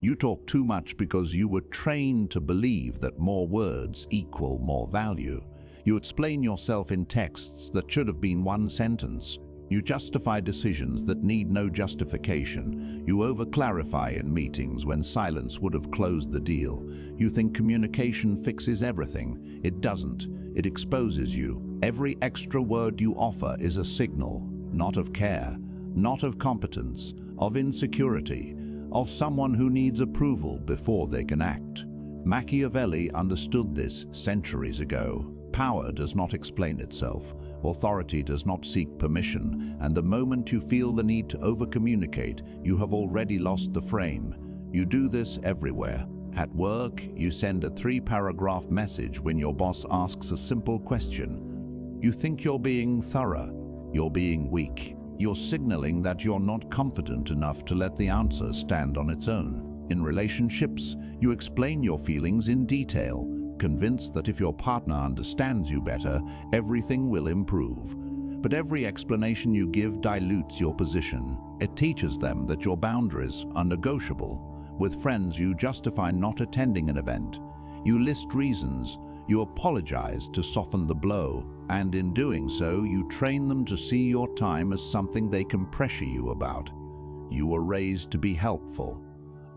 You talk too much because you were trained to believe that more words equal more value. You explain yourself in texts that should have been one sentence. You justify decisions that need no justification. You over-clarify in meetings when silence would have closed the deal. You think communication fixes everything. It doesn't. It exposes you. Every extra word you offer is a signal, not of care, not of competence, of insecurity, of someone who needs approval before they can act. Machiavelli understood this centuries ago. Power does not explain itself. Authority does not seek permission, and the moment you feel the need to over-communicate, you have already lost the frame. You do this everywhere. At work, you send a 3-paragraph message when your boss asks a simple question. You think you're being thorough. You're being weak. You're signaling that you're not confident enough to let the answer stand on its own. In relationships, you explain your feelings in detail, convinced that if your partner understands you better, everything will improve. But every explanation you give dilutes your position. It teaches them that your boundaries are negotiable. With friends, you justify not attending an event. You list reasons. You apologize to soften the blow, and in doing so, you train them to see your time as something they can pressure you about. You were raised to be helpful,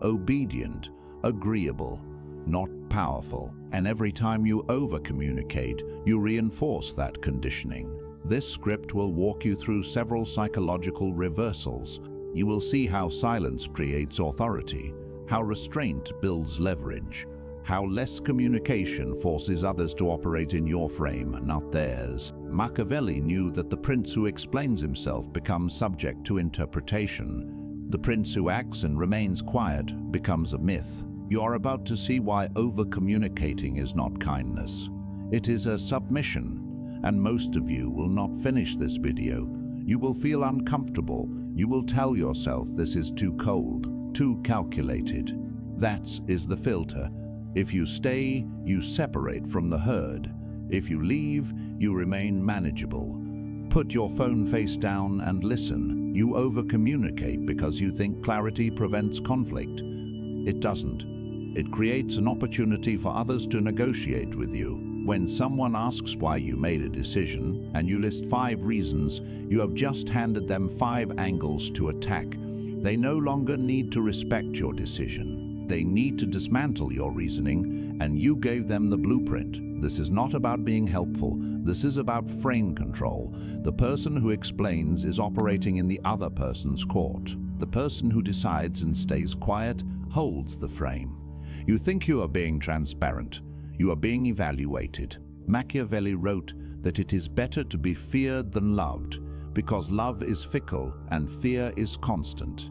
obedient, agreeable, not powerful, and every time you over-communicate, you reinforce that conditioning. This script will walk you through several psychological reversals. You will see how silence creates authority, how restraint builds leverage, how less communication forces others to operate in your frame, not theirs. Machiavelli knew that the prince who explains himself becomes subject to interpretation. The prince who acts and remains quiet becomes a myth. You are about to see why over-communicating is not kindness. It is a submission, and most of you will not finish this video. You will feel uncomfortable. You will tell yourself this is too cold, too calculated. That is the filter. If you stay, you separate from the herd. If you leave, you remain manageable. Put your phone face down and listen. You over-communicate because you think clarity prevents conflict. It doesn't. It creates an opportunity for others to negotiate with you. When someone asks why you made a decision, and you list 5 reasons, you have just handed them 5 angles to attack. They no longer need to respect your decision. They need to dismantle your reasoning, and you gave them the blueprint. This is not about being helpful. This is about frame control. The person who explains is operating in the other person's court. The person who decides and stays quiet holds the frame. You think you are being transparent. You are being evaluated. Machiavelli wrote that it is better to be feared than loved, because love is fickle and fear is constant.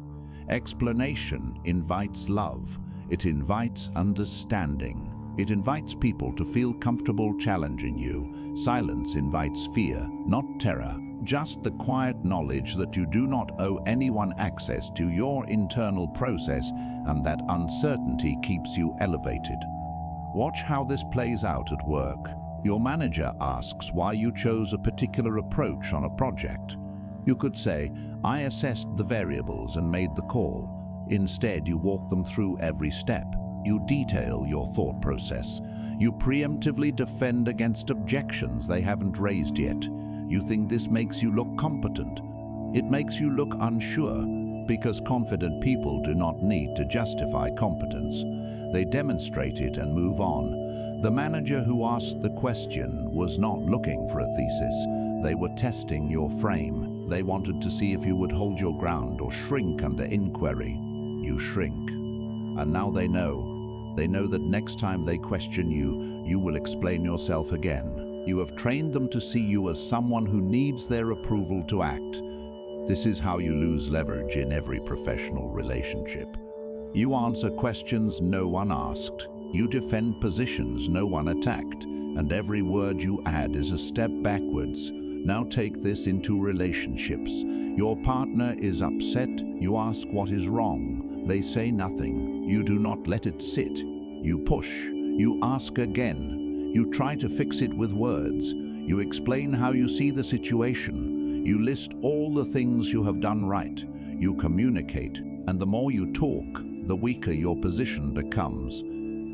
Explanation invites love. It invites understanding. It invites people to feel comfortable challenging you. Silence invites fear, not terror. Just the quiet knowledge that you do not owe anyone access to your internal process, and that uncertainty keeps you elevated. Watch how this plays out at work. Your manager asks why you chose a particular approach on a project. You could say, "I assessed the variables and made the call." Instead, you walk them through every step. You detail your thought process. You preemptively defend against objections they haven't raised yet. You think this makes you look competent. It makes you look unsure, because confident people do not need to justify competence. They demonstrate it and move on. The manager who asked the question was not looking for a thesis. They were testing your frame. They wanted to see if you would hold your ground or shrink under inquiry. You shrink. And now they know. They know that next time they question you, you will explain yourself again. You have trained them to see you as someone who needs their approval to act. This is how you lose leverage in every professional relationship. You answer questions no one asked. You defend positions no one attacked. And every word you add is a step backwards. Now take this into relationships. Your partner is upset. You ask what is wrong. They say nothing. You do not let it sit. You push. You ask again. You try to fix it with words. You explain how you see the situation. You list all the things you have done right. You communicate, and the more you talk, the weaker your position becomes.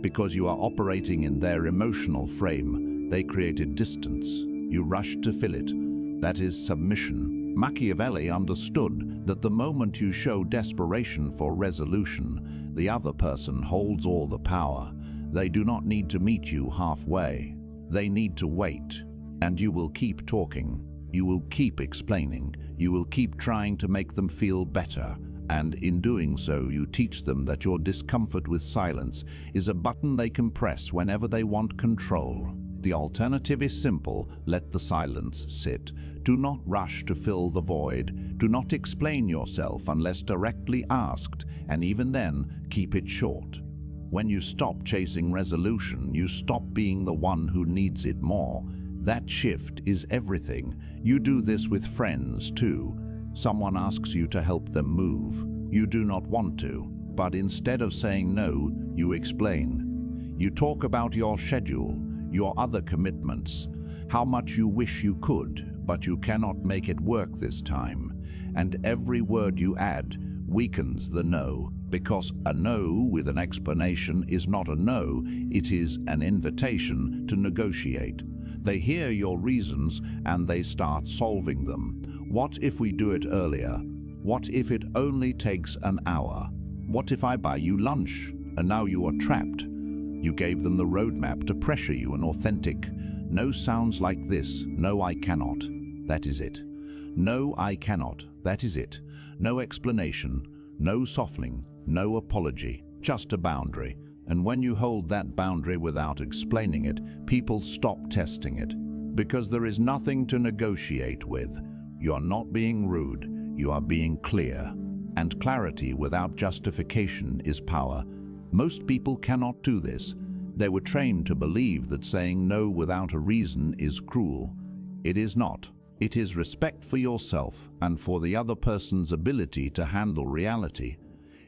Because you are operating in their emotional frame, they created distance. You rushed to fill it. That is submission. Machiavelli understood that the moment you show desperation for resolution, the other person holds all the power. They do not need to meet you halfway. They need to wait. And you will keep talking. You will keep explaining. You will keep trying to make them feel better. And in doing so, you teach them that your discomfort with silence is a button they can press whenever they want control. The alternative is simple: let the silence sit. Do not rush to fill the void. Do not explain yourself unless directly asked, and even then, keep it short. When you stop chasing resolution, you stop being the one who needs it more. That shift is everything. You do this with friends too. Someone asks you to help them move. You do not want to, but instead of saying no, you explain. You talk about your schedule, your other commitments, how much you wish you could, but you cannot make it work this time. And every word you add weakens the no, because a no with an explanation is not a no, it is an invitation to negotiate. They hear your reasons and they start solving them. What if we do it earlier? What if it only takes an hour? What if I buy you lunch and now you are trapped? You gave them the roadmap to pressure you. An authentic no sounds like this: no, I cannot. That is it. No, I cannot. That is it. No explanation, no softening, no apology, just a boundary. And when you hold that boundary without explaining it, people stop testing it. Because there is nothing to negotiate with. You are not being rude, you are being clear. And clarity without justification is power. Most people cannot do this. They were trained to believe that saying no without a reason is cruel. It is not. It is respect for yourself and for the other person's ability to handle reality.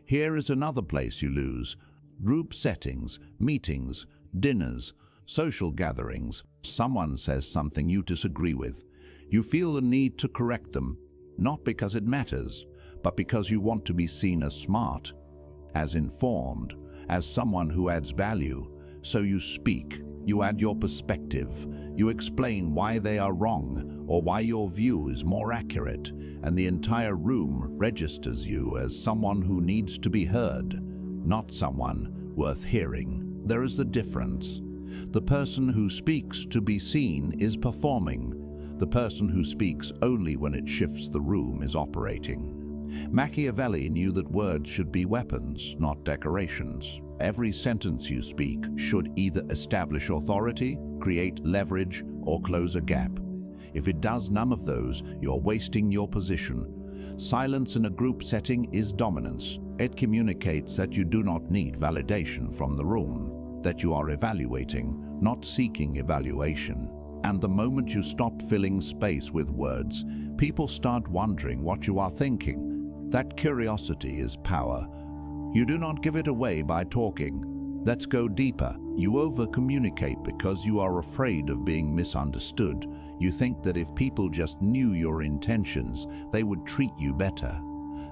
Here is another place you lose. Group settings, meetings, dinners, social gatherings. Someone says something you disagree with. You feel the need to correct them, not because it matters, but because you want to be seen as smart, as informed, as someone who adds value. So you speak, you add your perspective, you explain why they are wrong or why your view is more accurate, and the entire room registers you as someone who needs to be heard, not someone worth hearing. There is the difference. The person who speaks to be seen is performing. The person who speaks only when it shifts the room is operating. Machiavelli knew that words should be weapons, not decorations. Every sentence you speak should either establish authority, create leverage, or close a gap. If it does none of those, you're wasting your position. Silence in a group setting is dominance. It communicates that you do not need validation from the room, that you are evaluating, not seeking evaluation. And the moment you stop filling space with words, people start wondering what you are thinking. That curiosity is power. You do not give it away by talking. Let's go deeper. You over-communicate because you are afraid of being misunderstood. You think that if people just knew your intentions, they would treat you better.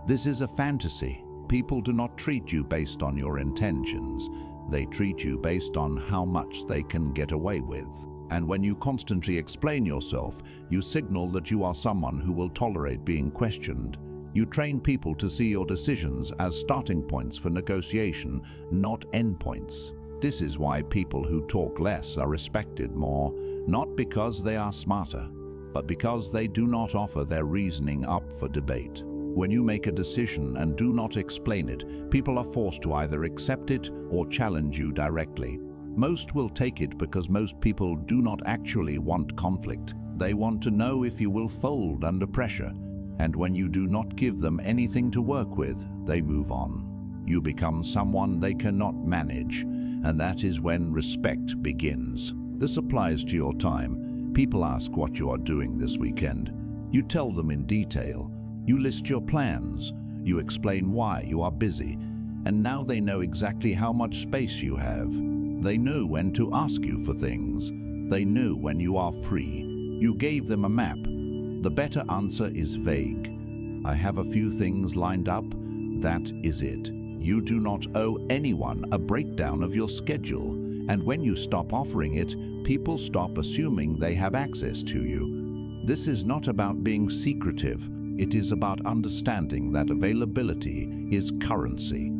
This is a fantasy. People do not treat you based on your intentions. They treat you based on how much they can get away with. And when you constantly explain yourself, you signal that you are someone who will tolerate being questioned. You train people to see your decisions as starting points for negotiation, not endpoints. This is why people who talk less are respected more, not because they are smarter, but because they do not offer their reasoning up for debate. When you make a decision and do not explain it, people are forced to either accept it or challenge you directly. Most will take it because most people do not actually want conflict. They want to know if you will fold under pressure. And when you do not give them anything to work with, they move on. You become someone they cannot manage, and that is when respect begins. This applies to your time. People ask what you are doing this weekend. You tell them in detail. You list your plans. You explain why you are busy. And now they know exactly how much space you have. They know when to ask you for things. They know when you are free. You gave them a map. The better answer is vague. I have a few things lined up. That is it. You do not owe anyone a breakdown of your schedule, and when you stop offering it, people stop assuming they have access to you. This is not about being secretive. It is about understanding that availability is currency.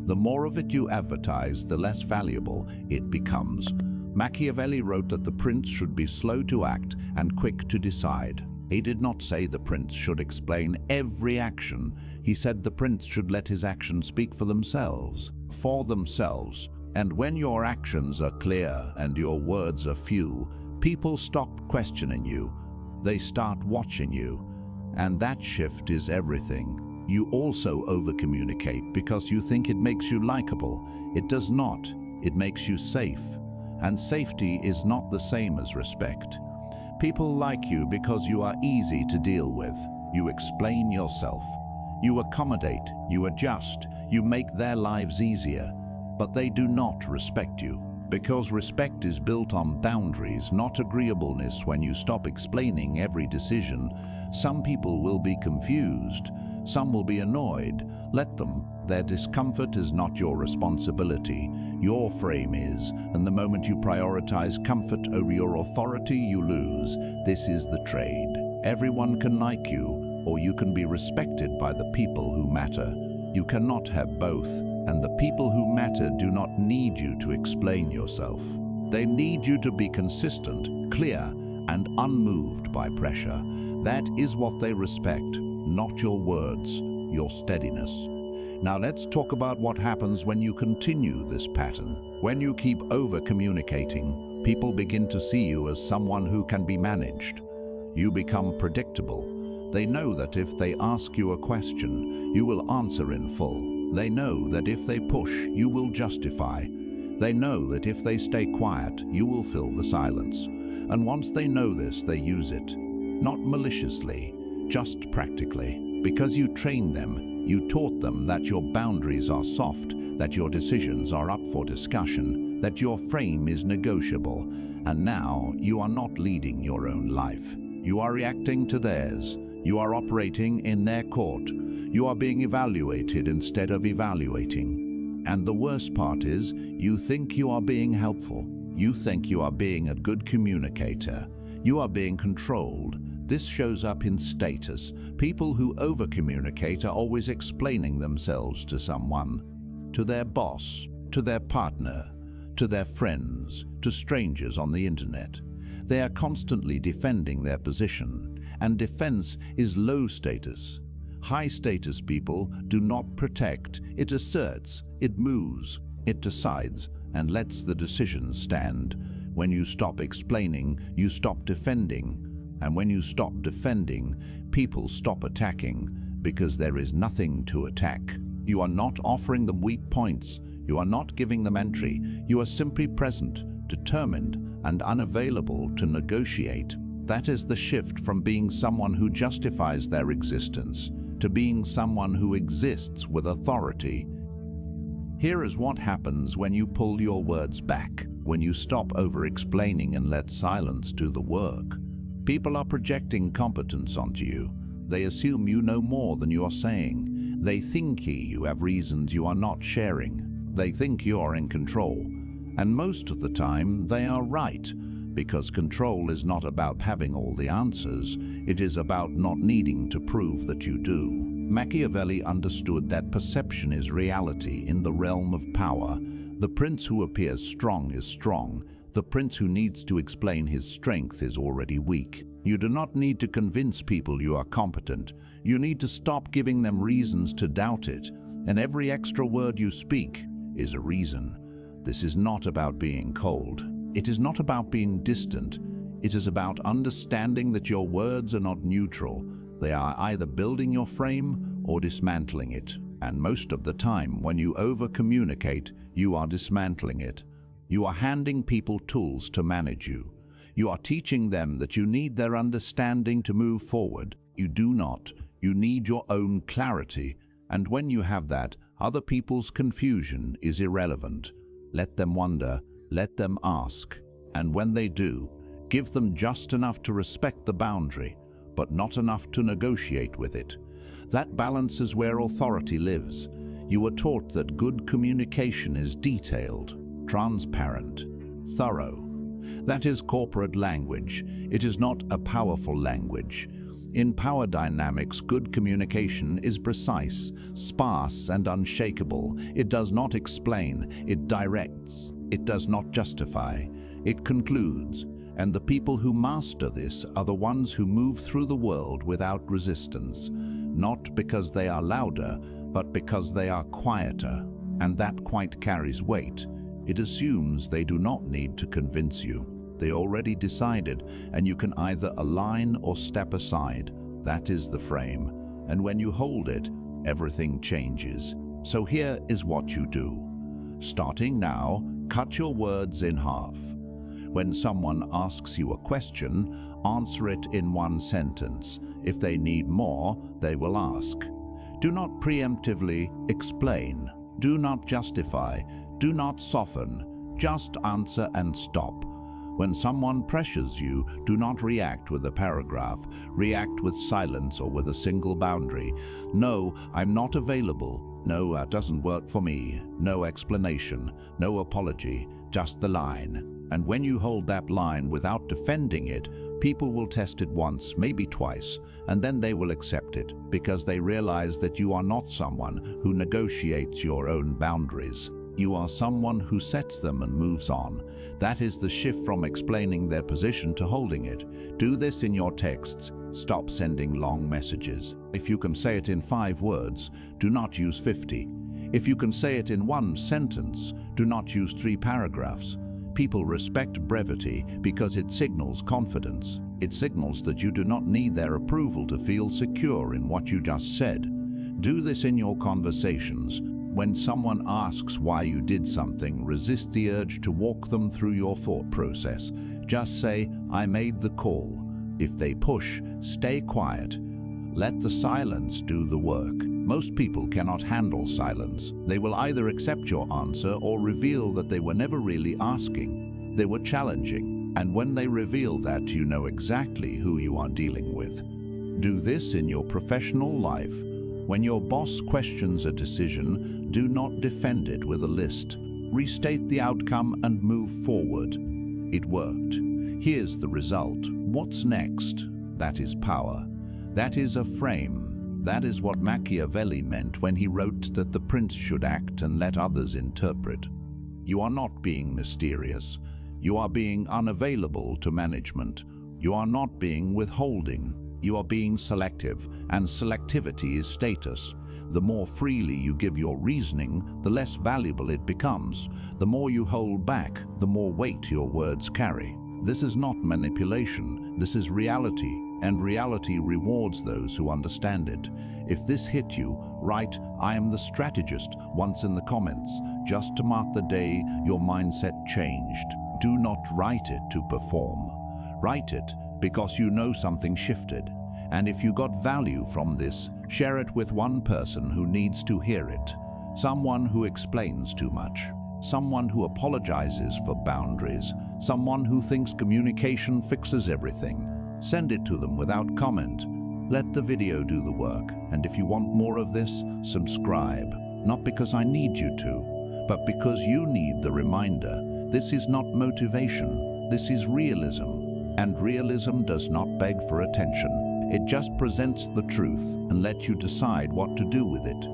The more of it you advertise, the less valuable it becomes. Machiavelli wrote that the prince should be slow to act and quick to decide. He did not say the prince should explain every action. He said the prince should let his actions speak for themselves. And when your actions are clear and your words are few, people stop questioning you. They start watching you. And that shift is everything. You also over-communicate because you think it makes you likable. It does not. It makes you safe. And safety is not the same as respect. People like you because you are easy to deal with. You explain yourself. You accommodate. You adjust. You make their lives easier. But they do not respect you. Because respect is built on boundaries, not agreeableness. When you stop explaining every decision, some people will be confused. Some will be annoyed. Let them. Their discomfort is not your responsibility. Your frame is, and the moment you prioritize comfort over your authority, you lose. This is the trade. Everyone can like you, or you can be respected by the people who matter. You cannot have both, and the people who matter do not need you to explain yourself. They need you to be consistent, clear, and unmoved by pressure. That is what they respect, not your words, your steadiness. Now let's talk about what happens when you continue this pattern. When you keep over-communicating, people begin to see you as someone who can be managed. You become predictable. They know that if they ask you a question, you will answer in full. They know that if they push, you will justify. They know that if they stay quiet, you will fill the silence. And once they know this, they use it. Not maliciously, just practically. Because you trained them, you taught them that your boundaries are soft, that your decisions are up for discussion, that your frame is negotiable. And now you are not leading your own life. You are reacting to theirs. You are operating in their court. You are being evaluated instead of evaluating. And the worst part is, you think you are being helpful. You think you are being a good communicator. You are being controlled. This shows up in status. People who over-communicate are always explaining themselves to someone, to their boss, to their partner, to their friends, to strangers on the internet. They are constantly defending their position, and defense is low status. High-status people do not protect. It asserts, it moves, it decides, and lets the decisions stand. When you stop explaining, you stop defending. And when you stop defending, people stop attacking, because there is nothing to attack. You are not offering them weak points. You are not giving them entry. You are simply present, determined, and unavailable to negotiate. That is the shift from being someone who justifies their existence to being someone who exists with authority. Here is what happens when you pull your words back, when you stop over-explaining and let silence do the work. People are projecting competence onto you. They assume you know more than you are saying. They think you have reasons you are not sharing. They think you are in control. And most of the time, they are right, because control is not about having all the answers. It is about not needing to prove that you do. Machiavelli understood that perception is reality in the realm of power. The prince who appears strong is strong. The prince who needs to explain his strength is already weak. You do not need to convince people you are competent. You need to stop giving them reasons to doubt it. And every extra word you speak is a reason. This is not about being cold. It is not about being distant. It is about understanding that your words are not neutral. They are either building your frame or dismantling it. And most of the time, when you over-communicate, you are dismantling it. You are handing people tools to manage you. You are teaching them that you need their understanding to move forward. You do not. You need your own clarity. And when you have that, other people's confusion is irrelevant. Let them wonder. Let them ask. And when they do, give them just enough to respect the boundary, but not enough to negotiate with it. That balance is where authority lives. You were taught that good communication is detailed, transparent, thorough. That is corporate language. It is not a powerful language. In power dynamics, good communication is precise, sparse, and unshakable. It does not explain, it directs. It does not justify, it concludes. And the people who master this are the ones who move through the world without resistance, not because they are louder, but because they are quieter. And that quite carries weight. It assumes they do not need to convince you. They already decided, and you can either align or step aside. That is the frame. And when you hold it, everything changes. So here is what you do. Starting now, cut your words in half. When someone asks you a question, answer it in one sentence. If they need more, they will ask. Do not preemptively explain. Do not justify. Do not soften. Just answer and stop. When someone pressures you, do not react with a paragraph. React with silence or with a single boundary. No, I'm not available. No, that doesn't work for me. No explanation, no apology, just the line. And when you hold that line without defending it, people will test it once, maybe twice, and then they will accept it because they realize that you are not someone who negotiates your own boundaries. You are someone who sets them and moves on. That is the shift from explaining their position to holding it. Do this in your texts. Stop sending long messages. If you can say it in 5 words, do not use 50. If you can say it in 1 sentence, do not use 3 paragraphs. People respect brevity because it signals confidence. It signals that you do not need their approval to feel secure in what you just said. Do this in your conversations. When someone asks why you did something, resist the urge to walk them through your thought process. Just say, I made the call. If they push, stay quiet. Let the silence do the work. Most people cannot handle silence. They will either accept your answer or reveal that they were never really asking. They were challenging. And when they reveal that, you know exactly who you are dealing with. Do this in your professional life. When your boss questions a decision, do not defend it with a list. Restate the outcome and move forward. It worked. Here's the result. What's next? That is power. That is a frame. That is what Machiavelli meant when he wrote that the prince should act and let others interpret. You are not being mysterious. You are being unavailable to management. You are not being withholding. You are being selective, and selectivity is status. The more freely you give your reasoning, the less valuable it becomes. The more you hold back, the more weight your words carry. This is not manipulation. This is reality, and reality rewards those who understand it. If this hit you, write, I am the strategist, once in the comments, just to mark the day your mindset changed. Do not write it to perform. Write it because you know something shifted. And if you got value from this, share it with one person who needs to hear it. Someone who explains too much. Someone who apologizes for boundaries. Someone who thinks communication fixes everything. Send it to them without comment. Let the video do the work. And if you want more of this, subscribe. Not because I need you to, but because you need the reminder. This is not motivation. This is realism. And realism does not beg for attention. It just presents the truth and lets you decide what to do with it.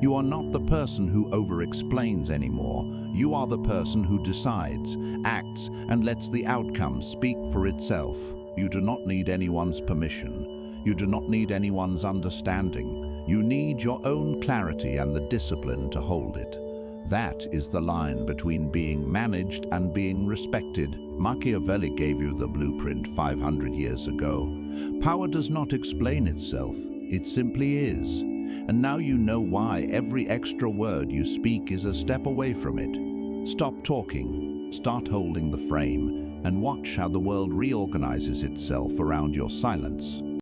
You are not the person who over-explains anymore. You are the person who decides, acts, and lets the outcome speak for itself. You do not need anyone's permission. You do not need anyone's understanding. You need your own clarity and the discipline to hold it. That is the line between being managed and being respected. Machiavelli gave you the blueprint 500 years ago. Power does not explain itself. It simply is. And now you know why every extra word you speak is a step away from it. Stop talking, start holding the frame, and watch how the world reorganizes itself around your silence.